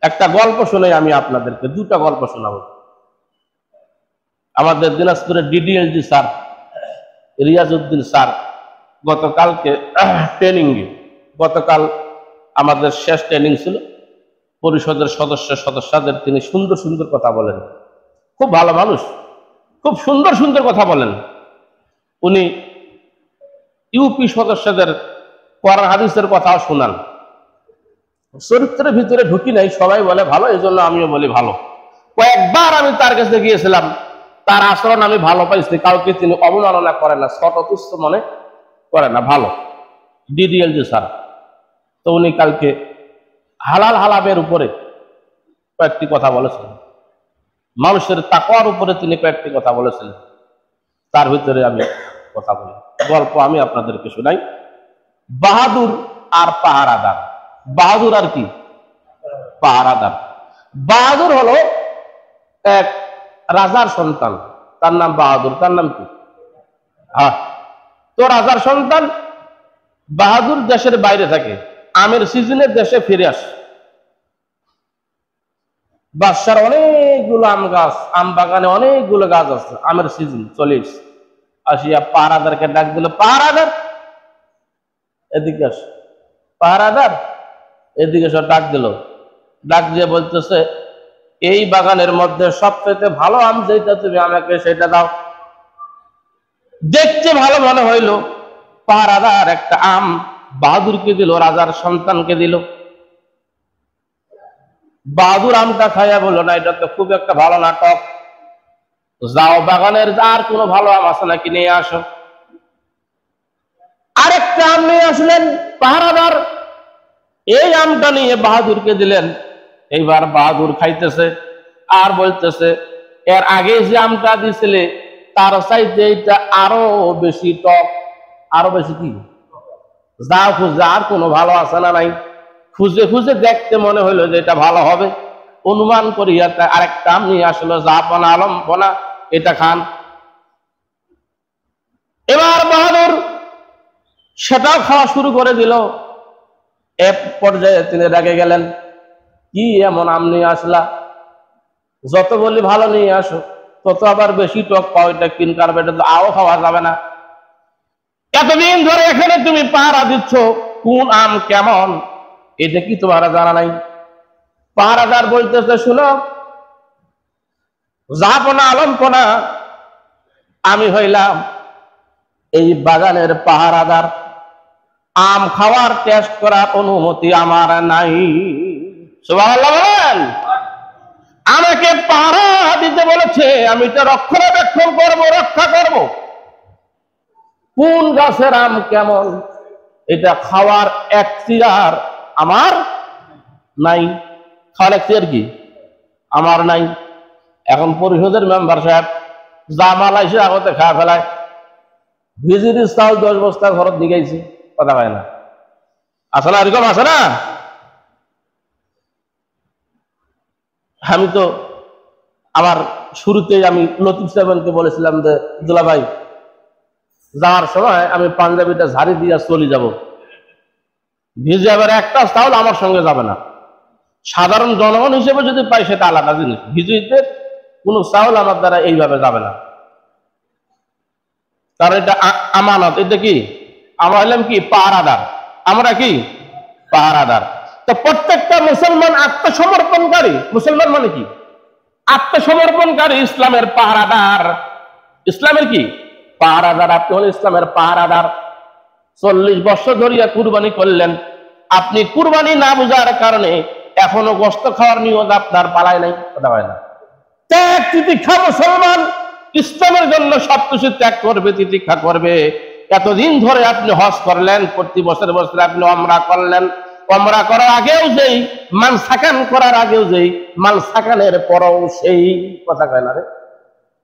একটা গল্প শুনে আমি আপনাদেরকে, দুটা গল্প শোনাবো। আমাদের দিনাজপুরের ডিডিএলজি স্যার রিয়াজউদ্দিন স্যার গতকালকে গতকাল আমাদের শেষ ট্রেনিং ছিল, পরিষদের সদস্যদের তিনি সুন্দর সুন্দর কথা বলেন। খুব ভালো মানুষ, খুব সুন্দর সুন্দর কথা বলেন। উনি ইউপি সদস্যদের কোরআন হাদিসের কথাও শোনান। চরিত্রের ভিতরে ঢুকি নাই, সবাই বলে ভালো, এই জন্য আমিও বলি ভালো। কয়েকবার আমি তার কাছে গিয়েছিলাম, তার আচরণ আমি ভালো পাইছি। কাউকে তিনি অবমাননা করেন না, ছোট তুচ্ছ মনে করে না, ভালো ডিডিএলজি স্যার। তো উনি কালকে হালাল হালামের উপরে কয়েকটি কথা বলেছিলেন, মানুষের তাকওয়ার উপরে তিনি কয়েকটি কথা বলেছিলেন। তার ভিতরে আমি কথা বলি, গল্প আমি আপনাদেরকে শোনাই। বাহাদুর আর পাহারাদার। বাহাদুর আর কি? পাহারাদার। বাহাদুর হলো এক রাজার সন্তান, তার নাম বাহাদুর। তার নাম কি? তো রাজার সন্তান বাহাদুর দেশের বাইরে থাকে, আমের সিজনে দেশে ফিরে আসে। বাদশার অনেকগুলো আম গাছ, আম বাগানে অনেকগুলো গাছ আছে, আমের সিজন চলে এসে আসিয়া পাহারাদারকে ডাক দিল, পাহারাদার এদিকে আস। পাহারাদার এদিকে সব ডাক দিল, ডাক দিয়ে বলতেছে, এই বাগানের মধ্যে সবচেয়ে ভালো আম যেটা, তুমি আমাকে সেটা দাও। দেখতে ভালো মনে হইল, পাহারাদার একটা আম বাহাদুরকে দিল, রাজার সন্তানকে দিল। বাহাদুর আমটা খাইয়া বললো, না এটা তো খুব একটা ভালো না, টক। যাও বাগানের আর কোনো ভালো আম আছে নাকি নিয়ে আসো। আরেকটা আম নিয়ে আসলেন পাহারাদার, এই আমটা নিয়ে বাহাদুরকে দিলেন। এইবার বাহাদুর খাইতেছে আর বলতেছে, এর আগে যে আমটা দিছিলে তার চাইতে এইটা আরো বেশি টক, আরো বেশি কি, যাও খুঁজে আর কোনো ভালো আছে না নাই। খুঁজে খুঁজে দেখতে মনে হইলো যে এটা ভালো হবে, অনুমান করিয়া আরেকটা আম নিয়ে আসলো, জাপান আলম বোনা, এটা খান। এবার বাহাদুর সেটাও খাওয়া শুরু করে দিল। এক পর্যায়ে তিনি রেগে গেলেন, কি এমন আম নিয়ে আসলা, যত বলি ভালো নিয়ে আসো তত আবার বেশি টক পাও, এটা কিন কারবে, এটা তো আও খাওয়া যাবে না। এতদিন ধরে এখানে তুমি পাহারা দিচ্ছ, কোন আম কেমন এটা কি তোমার জানা নাই? পাহারাদার বলতেছে, শুনো জাহাপনা আলমপনা, আমি হইলাম এই বাগানের পাহারাদার, আম খাওয়ার টেস্ট করার অনুমতি আমার নাই। সুবহানাল্লাহ বলেন। আমাকে পাহারা দিতে বলেছে, আমি এটা রক্ষণাবেক্ষণ করব, রক্ষা করব। কোন গাছের আম কেমন এটা খাওয়ার এখতিয়ার আমার নাই। খাওয়ার এখতিয়ার কি আমার নাই। এখন পরিষদের মেম্বার সাহেব যা মাল আইসে আগতে খাওয়া ফেলায়, ভিজির চাউল 10 বস্তা ঘরত দিগাইছি, কথা পায় না, আছে না? এরকম আছে না? আমি তো আমার শুরুতেই আমি লতিফ সাহেবকে বলেছিলাম যে, দুলা ভাই যাওয়ার সময় আমি পাঞ্জাবিটা ঝাড়ি দিয়ে চলে যাব, ভিজে আবার একটা চাউল আমার সঙ্গে যাবে না। সাধারণ জনগণ হিসেবে যদি পাই সেটা আলাদা জিনিস, ভিজুইতে কোনো চাউল আমার দ্বারা এইভাবে যাবে না, কারণ এটা আমানত। এটা কি? আমরা হলাম কি পাহারাদার, আমরা কি পাহারাদার। তো প্রত্যেকটা মুসলমান আত্মসমর্পণকারী, মুসলমান মানে কি আত্মসমর্পণকারী, ইসলামের পাহারাদার। ইসলামের কি পাহারাদার, আপনি হলেন ইসলামের পাহারাদার। 40 বছর ধরিয়া কুরবানি করলেন, আপনি কুরবানি না বুঝার কারণে এখনো গোশত খাওয়ার নিয়ত আপনার পালায় নাই, কথা হয় না। ত্যাগ তিতিক্ষা, মুসলমান ইসলামের জন্য সবকিছু ত্যাগ করবে, তিতিক্ষা করবে। এতদিন ধরে আপনি হজ করলেন, প্রতি বছর বছর আপনি ওমরা করলেন, ওমরা করার আগেও যেই, মানসাকান করার আগেও যেই, মানসাকানের পরেও সেই, কথা কয় না রে।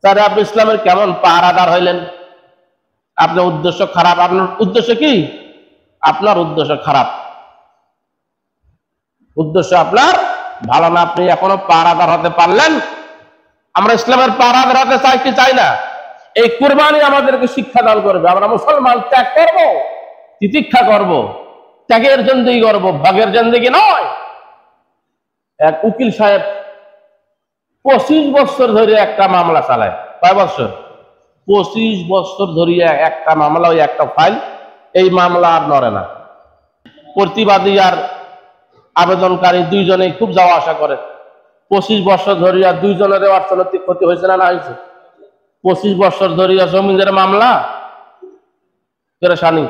তাহলে আপনি ইসলামের কেমন পাহারাদার হইলেন? আপনার উদ্দেশ্য খারাপ। আপনার উদ্দেশ্য কি? আপনার উদ্দেশ্য খারাপ, উদ্দেশ্য আপনার ভালো না। আপনি এখনো পাহারাদার হতে পারলেন। আমরা ইসলামের পাহারাদার হতে চাই কি চাই না? এই কুরবানি আমাদেরকে শিক্ষা দান করবে। আমরা মুসলমান ত্যাগ করব, তিতিক্ষা করব, ত্যাগের জিন্দেগি করব, ভাগের জিন্দেগি নয়। এক উকিল সাহেব 25 বছর ধরে একটা মামলা চালায়। কয় বছর? 25 বছর ধরিয়া একটা মামলা, ওই একটা ফাইল, এই মামলা আর নড়ে না। প্রতিবাদী আর আবেদনকারী দুইজনেই খুব যাওয়া আসা করে। 25 বছর ধরিয়া দুইজনের অর্থনৈতিক ক্ষতি হয়েছে না হয়েছে? 25 বছর ধরিয়া জমিনের মামলা, পেরেশানি।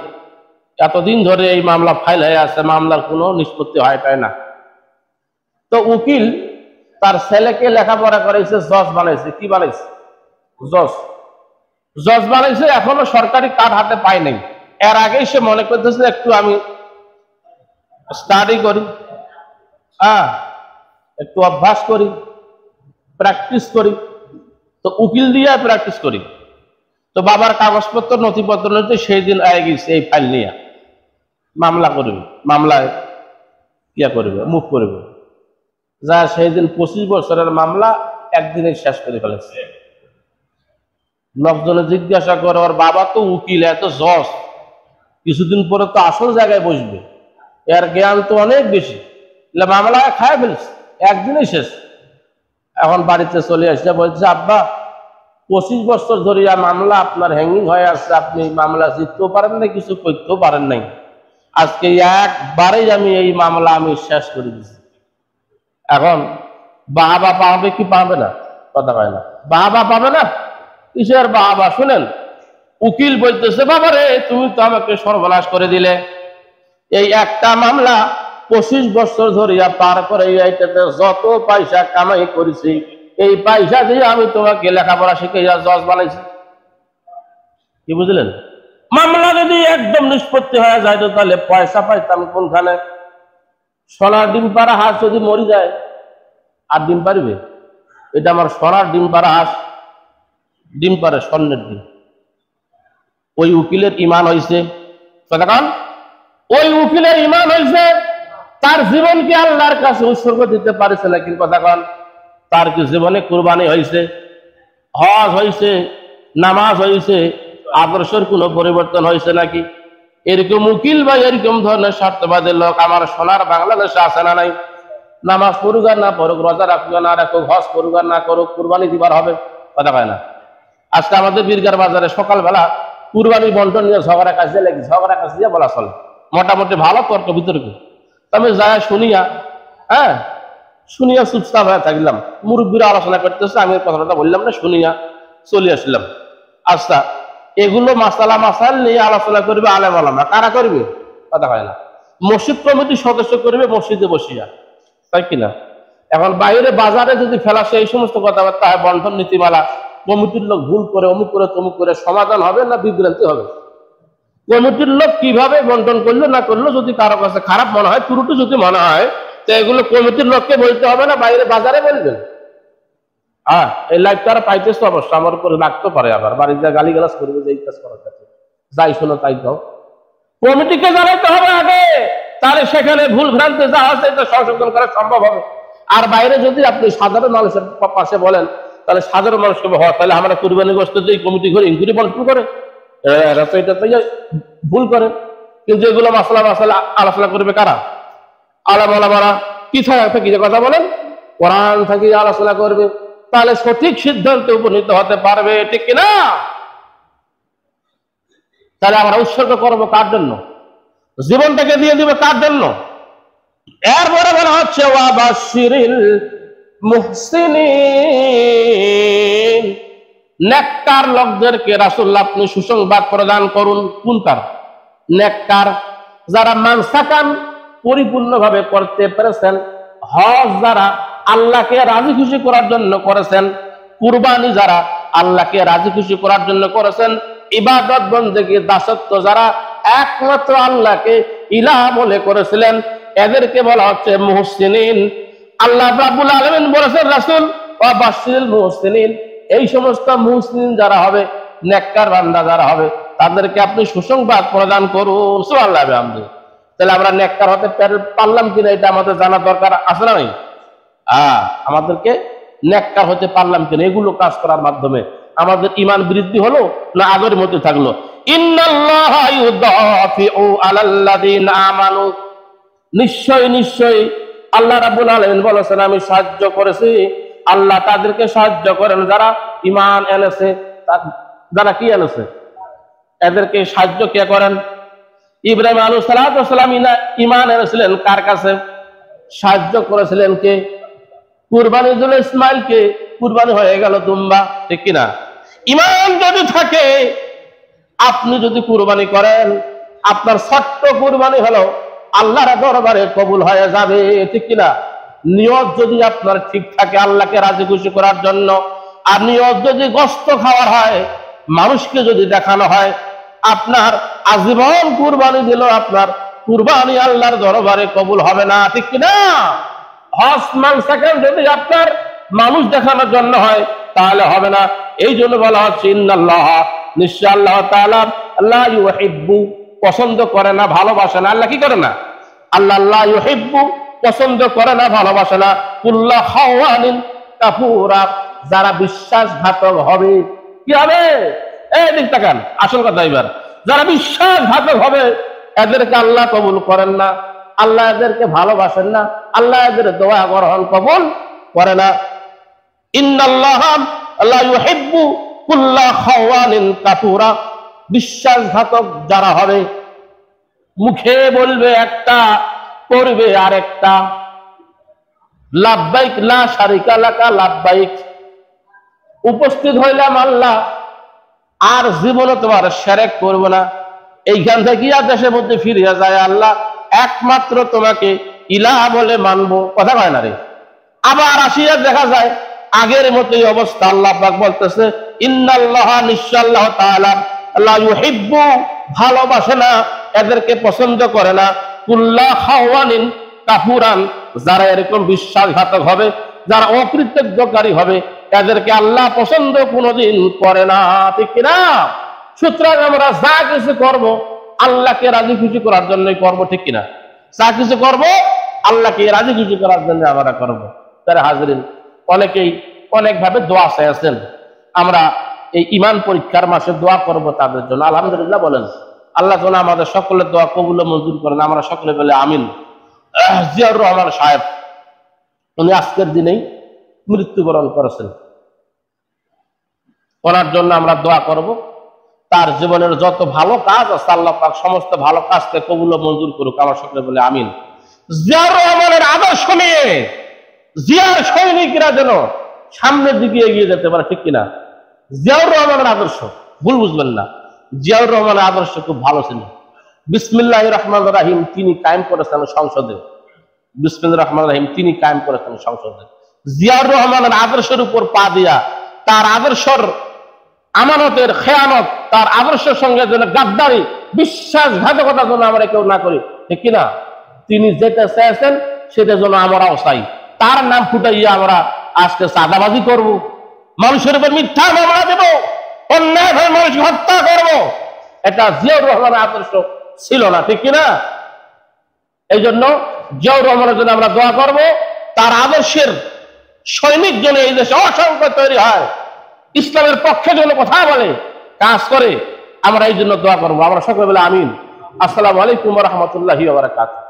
এতদিন ধরে এই মামলা ফাইল হয়ে আছে, মামলার কোনো নিষ্পত্তি হয় পায় না। তো উকিল তার ছেলেকে লেখাপড়া করাইছে, জজ বানাইছে। কি বানাইছে? জজ। জজ বানাইছে, এখনো সরকারি কার্ড হাতে পায় নাই। এর আগেই সে মনে করতেছে একটু আমি স্টাডি করি, একটু অভ্যাস করি, প্র্যাকটিস করি। তো উকিল দিয়ে প্র্যাকটিস করি। তো বাবার কাগজপত্র নথিপত্র নিতে সেই দিন আগে গেছে এই ফাইল নিয়ে মামলা করবে, মামলায় ইয়া করবে, মুভ করবে। যা সেই দিন 25 বছরের মামলা একদিনে শেষ করে ফেলেছে। লোকজনে জিজ্ঞাসা করে, ওর বাবা তো উকিল, এত জজ, কিছুদিন পরে তো আসল জায়গায় বসবে, এর জ্ঞান তো অনেক বেশি, মামলা খায় ফেলছে, একদিনে শেষ। এখন বাড়িতে চলে আসছে, বলছে আব্বা 25 বছর ধরিয়া মামলা আপনার হ্যাঙ্গিং হয়ে আসছে, আপনি মামলা জিততেও পারেন নাই, কিছু করতেও পারেন নাই। আজকে একবারেই আমি এই মামলা আমি শেষ করে দিচ্ছি। এখন বাবা পাবে কি পাবে না? কথা কয় না। বাবা পাবে না, কিসের বাবা? শুনেন, উকিল বলতেছে, বাবা রে তুমি তো আমাকে সর্বনাশ করে দিলে, এই একটা মামলা 25 বছর ধরিয়া পার করে এইটাতে যত পয়সা কামাই করেছি, এই পয়সা দিয়ে আমি তোমাকে লেখাপড়া শিখাইয়া জজ বানাইছি। কি বুঝলেন? মামলা যদি একদম নিষ্পত্তি হয়ে যায়, তাহলে পয়সা পাইতাম কোনখানে? সোনার ডিম পাড়া হাঁস যদি মরি যায়, আর ডিম পারবে? এটা আমার সোনার ডিম পাড়া হাঁস, ডিম পারে স্বর্ণের ডিম। ওই উকিলের ইমান হয়েছে, কতক্ষণ? ওই উকিলের ইমান হয়েছে, তার জীবনকে আল্লাহর কাছে উৎসর্গ দিতে পারছে না, কিন্তু কতক্ষণ? তার কি জীবনে কুরবানি হয়েছে, হজ হয়েছে, নামাজ হয়েছে, আদর্শের কোনো পরিবর্তন হয়েছে নাকি? এরকম উকিল বা এরকম ধরনের স্বার্থবাদী লোক আমার সোনার বাংলাদেশে আছে না নাই? নামাজ পড়ুক আর না পড়ুক, রোজা রাখুক না রাখুক, হজ করুক আর না করুক, কুরবানি দিবার হবে, কথা কয় না? আজকে আমাদের বীরগার বাজারে সকালবেলা কুরবানি বন্টন নিয়ে ঝগড়া কাজ দিয়ে লেগে, ঝগড়া কাজ দিয়ে বলা চলে, মোটামুটি ভালো তর্ক বিতর্ক। আমি যাই শুনিয়া, শুনিয়া চুপচাপ হয়ে থাকলাম। মুরব্বীরা আলোচনা করতেছে, আমি কথাটা বললাম না, শুনিয়া চলে আসলাম। আচ্ছা, এগুলো মাসালা মাসাল নিয়ে আলোচনা করবে আলেম ওলামা, কারা করবে? কথা হয় না। মসজিদ কমিটির সদস্য করবে মসজিদে বসিয়া, তাই কিনা? এখন বাইরে বাজারে যদি ফেলাসে এই সমস্ত কথাবার্তা হয়, বন্টন নীতিমালা, কমিটির লোক ভুল করে, অমুক করে তমুক করে, সমাধান হবে না বিভ্রান্তি হবে? কমিটির লোক কিভাবে বন্টন করলো না করলো, যদি কারো কাছে খারাপ মনে হয়, ত্রুটি যদি মনে হয়, তো এগুলো কমিটির লোককে বলতে হবে না, বাইরে বাজারে বলবেন? এই লাইফ তারা পাইতেছে, অবশ্য আমার উপরে লাগতে পারে, আবার বাড়িতে গালি গালাজ করবে যে এই কাজ করার কাছে, যাই শোনো তাই দাও। কমিটিকে জানাইতে হবে আগে, তাহলে সেখানে ভুল ভ্রান্তি যা আছে এটা সংশোধন করা সম্ভব হবে। আর বাইরে যদি আপনি সাধারণ মানুষের পাশে বলেন, তাহলে সাধারণ মানুষকে হয়, তাহলে আমরা কুরবানি গোশত এই কমিটি করে ইনকুয়ারি বন্টন করে, এরা তো এটা ভুল করে। কিন্তু এগুলো মাসলা মাসালা আলোচনা করবে কারা? আলেম ওলামারা। কি থেকে কথা বলেন? কোরআন থেকে আলোচনা করবে, তাহলে সঠিক সিদ্ধান্তে উপনীত হতে পারবে, ঠিক কিনা? তাহলে আমরা উৎসর্গ করবো কার জন্য? জীবনটাকে দিয়ে দিবে কার জন্য? এরপরে বলা হচ্ছে ওয়াবাশশিরিল মুহসিনিন, নেককার লোকদেরকে রাসূলুল্লাহ আপনি সুসংবাদ প্রদান করুন। কোনকার? নেককার, যারা মানসাকান পরিপূর্ণভাবে করতে পেরেছেন, হজ যারা আল্লাহকে রাজি খুশি করার জন্য করেছেন, কুরবানি যারা আল্লাহকে রাজি খুশি করার জন্য করেছেন, ইবাদত বন্দেগী দাসত্ব যারা একমাত্র আল্লাহকে ইলাহ বলে করেছিলেন, এদেরকে বলা হচ্ছে মুহসিনিন। আল্লাহ রাব্বুল আলামিন বলেছেন রাসূল ওয়া বাশশিরিল মুহসিনিন, এই সমস্ত মুহসিন যারা হবে, নেককার বান্দা যারা হবে, তাদেরকে আপনি সুসংবাদ প্রদান করুন। সুবহানাল্লাহ বিহামদিহি। তাহলে আমরা নেককার হতে পারলাম কিনা এটা আমাদের জানা দরকার আছে না নাই? আমাদেরকে নেককার হতে পারলাম কিনা, এগুলো কাজ করার মাধ্যমে আমাদের ঈমান বৃদ্ধি হলো না আগের মতো থাকলো? ইন্নাল্লাহা ইউদাফিউ আলাল্লাযিনা আমানু, নিশ্চয় নিশ্চয় আল্লাহ রাব্বুল আলামিন বলেছেন আমি সাহায্য করেছি। আল্লাহ তাদেরকে সাহায্য করেন যারা ঈমান এনেছে, যারা কি এনেছে, এদেরকে সাহায্য কে করেন? ইব্রাহিম আলাইহিস সালাম ঈমান এনেছিলেন কার কাছে? সাহায্য করেছিলেন কে? কুরবানি দিল ইসমাইলকে, কুরবানি হয়ে গেল দুম্বা, ঠিক কিনা? ঈমান যদি থাকে, আপনি যদি কুরবানি করেন, আপনার ছোট্ট কুরবানি হলো আল্লাহর দরবারে কবুল হয়ে যাবে, ঠিক কিনা? নিয়ত যদি আপনার ঠিক থাকে আল্লাহকে রাজি খুশি করার জন্য, আর নিয়ত যদি গোশত খাওয়ার হয়, মানুষকে যদি দেখানো হয়, আপনার আজীবন কুরবানি দিল, আপনার কুরবানি আল্লাহর দরবারে কবুল হবে না, ঠিক কিনা? হজ মানসাকেন যদি আপনার মানুষ দেখানোর জন্য হয় তাহলে হবে না। এই জন্য বলা হচ্ছে ইন্নাল্লাহ, নিশ্চয় আল্লাহ তাআলা লা ইউহিব্বু, পছন্দ করে না, ভালোবাসে না। আল্লাহ কি করে না? আল্লাহ লা ইউহিব্বু, পছন্দ করে না, ভালোবাসে না কুল্লা খাওয়ানিন কাফুরা, যারা বিশ্বাসঘাতক হবে। কি হবে? এই দিক তাকান, আসল কথা এবার। যারা বিশ্বাসঘাতক হবে এদেরকে আল্লাহ কবুল করেন না, আল্লাহ এদেরকে ভালোবাসেন না, আল্লাহ এদের দোয়া গ্রহণ কবুল করে না। ইন্নাল্লাহ লা ইউহিব্বু কুল্লা খাওয়ানিন কাফুরা, বিশ্বাসঘাতক যারা হবে, মুখে বলবে একটা, করবে আরেকটা। লাব্বাইক লা শারিকা লাকা লাব্বাইক, উপস্থিত হইলাম আল্লাহ, আর জীবনে তোমার শিরক করব না। এইখান থেকে দেশের মধ্যে ফিরিয়া যায়, আল্লাহ একমাত্র তোমাকে ইলাহ বলে মানবো, কথা কয় না রে। আবার আসিয়া দেখা যায় আগের মতোই অবস্থা। আল্লাহ পাক বলতেছে ইন্নাল্লাহ, নিশ্চয় আল্লাহ তাআলা লা ইউহিব্বু, ভালোবাসে না, এদেরকে পছন্দ করে না কুল্লা খাওয়ানিন কাফুরান, যারা এরকম বিশ্বাসঘাতক হবে, যারা অকৃতজ্ঞকারী হবে, এদেরকে আল্লাহ পছন্দ কোনোদিন করে না, ঠিক কিনা? সুতরাং আমরা যা কিছু করব আল্লাহকে রাজি খুশি করার জন্যই করব, ঠিক কিনা? যা কিছু করব আল্লাহকে রাজি খুশি করার জন্য আমরা করব। তারা হাজরিন, অনেকেই অনেকভাবে দোয়া চেয়েছেন, আমরা এই ঈমান পরীক্ষার মাসে দোয়া করব তাদের জন্য। আলহামদুলিল্লাহ বলেন, আল্লাহ যেন আমাদের সকলের দোয়া কবুল ও মঞ্জুর করেন। আমরা সকলে বলে আমিন। জিয়াউর রহমান সাহেব, উনি আজকের দিনেই মৃত্যুবরণ করেছেন। ওনার জন্য আমরা দোয়া করব। তার জীবনের যত ভালো কাজ আছে আল্লাহ পাক সমস্ত ভালো কাজকে কবুল ও মঞ্জুর করুক। আমরা সকলে বলে আমিন। জিয়াউর রহমানের আদর্শ নিয়ে জিয়ার সৈনিকরা যেন সামনের দিকে এগিয়ে যেতে পারে, ঠিক কিনা? জিয়াউর রহমানের আদর্শ ভুল বুঝবেন না, জিয়াউর রহমানের আদর্শ খুব ভালো ছিল। বিসমিল্লাহির রহমানির রহিম তিনি কায়েম করেছেন সংসদে, বিসমিল্লাহির রহমানির রহিম তিনি কায়েম করেছেন সংসদে। জিয়াউর রহমানের আদর্শের উপর পা দিয়া, তার আদর্শের আমানতের খেয়ানত, তার আদর্শের সঙ্গে যেন গাদ্দারি, বিশ্বাসঘাতকতা যেন আমরা কেউ না করি, ঠিক কিনা? তিনি যেটা চেয়েছেন সেটা যেন আমরাও চাই। তার নাম ফুটাইয়া আমরা আজকে চাঁদাবাজি করব, মানুষের উপর মিথ্যা মামলা দেব, অন্যায়ভাবে মানুষ হত্যা করব, এটা জিয়াউর রহমানের আদর্শ ছিল না, ঠিক কিনা? এই জন্য জিয়াউর রহমানের জন্য আমরা দোয়া করব। তার আদর্শের সৈনিক যেন এই দেশে অসংখ্য তৈরি হয়, ইসলামের পক্ষে যেন কথা বলে, কাজ করে, আমরা এই জন্য দোয়া করবো। আমরা সকলে বলে আমিন। আসসালামু আলাইকুম ওয়া রাহমাতুল্লাহি ওয়া বারাকাতুহু।